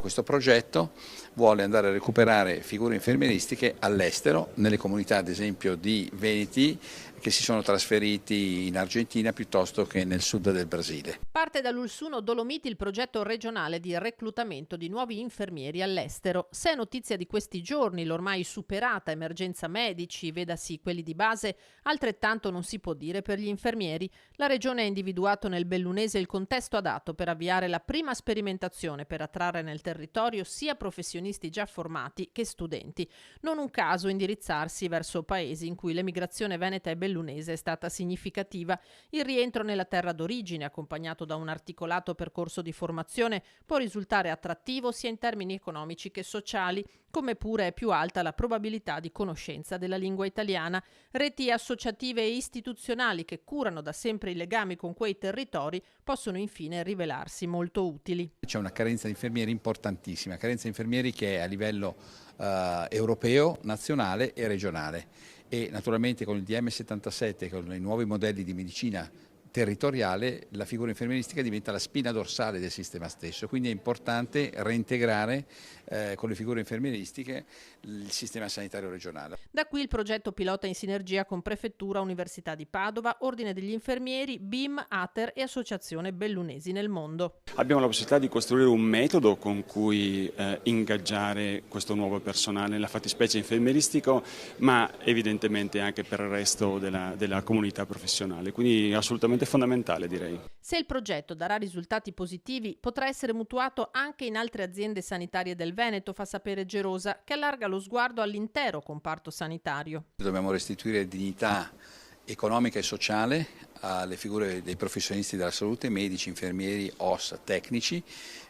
questo progetto vuole andare a recuperare figure infermieristiche all'estero, nelle comunità ad esempio di veneti che si sono trasferiti in Argentina piuttosto che nel sud del Brasile. Parte dall'Ulsuno Dolomiti il progetto regionale di reclutamento di nuovi infermieri all'estero. Se è notizia di questi giorni l'ormai superata emergenza medici, vedasi quelli di base, altrettanto non si può dire per gli infermieri. La Regione ha individuato nel bellunese il contesto adatto per avviare la prima sperimentazione per attrarre nel territorio sia professionisti già formati che studenti. Non un caso indirizzarsi verso paesi in cui l'emigrazione veneta e bellunese è stata significativa. Il rientro nella terra d'origine, accompagnato da un articolato percorso di formazione, può risultare attrattivo sia in termini economici che sociali, come pure è più alta la probabilità di conoscenza della lingua italiana. Reti associative e istituzionali che curano da sempre i legami con quei territori possono infine rivelarsi molto utili. C'è una carenza di infermieri importantissima, carenza di infermieri che è a livello europeo, nazionale e regionale, e naturalmente con il DM77, con i nuovi modelli di medicina territoriale, la figura infermieristica diventa la spina dorsale del sistema stesso, quindi è importante reintegrare con le figure infermieristiche il sistema sanitario regionale. Da qui il progetto pilota in sinergia con Prefettura, Università di Padova, Ordine degli Infermieri, BIM, Ater e Associazione Bellunesi nel Mondo. Abbiamo la possibilità di costruire un metodo con cui ingaggiare questo nuovo personale, nella fattispecie infermieristico, ma evidentemente anche per il resto della comunità professionale, quindi assolutamente fondamentale, direi. Se il progetto darà risultati positivi, potrà essere mutuato anche in altre aziende sanitarie del Veneto, fa sapere Gerosa, che allarga lo sguardo all'intero comparto sanitario. Dobbiamo restituire dignità economica e sociale alle figure dei professionisti della salute, medici, infermieri, OS, tecnici,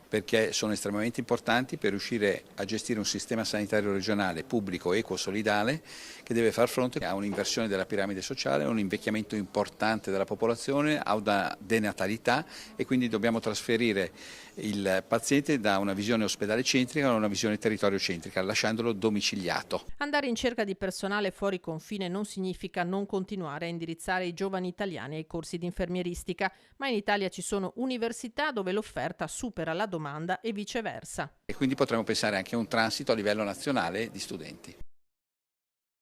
perché sono estremamente importanti per riuscire a gestire un sistema sanitario regionale pubblico, equo, solidale, che deve far fronte a un'inversione della piramide sociale, a un invecchiamento importante della popolazione, a una denatalità, e quindi dobbiamo trasferire il paziente da una visione ospedale centrica a una visione territorio centrica, lasciandolo domiciliato. Andare in cerca di personale fuori confine non significa non continuare a indirizzare i giovani italiani ai corsi di infermieristica, ma in Italia ci sono università dove l'offerta supera la domanda e viceversa. E quindi potremmo pensare anche a un transito a livello nazionale di studenti.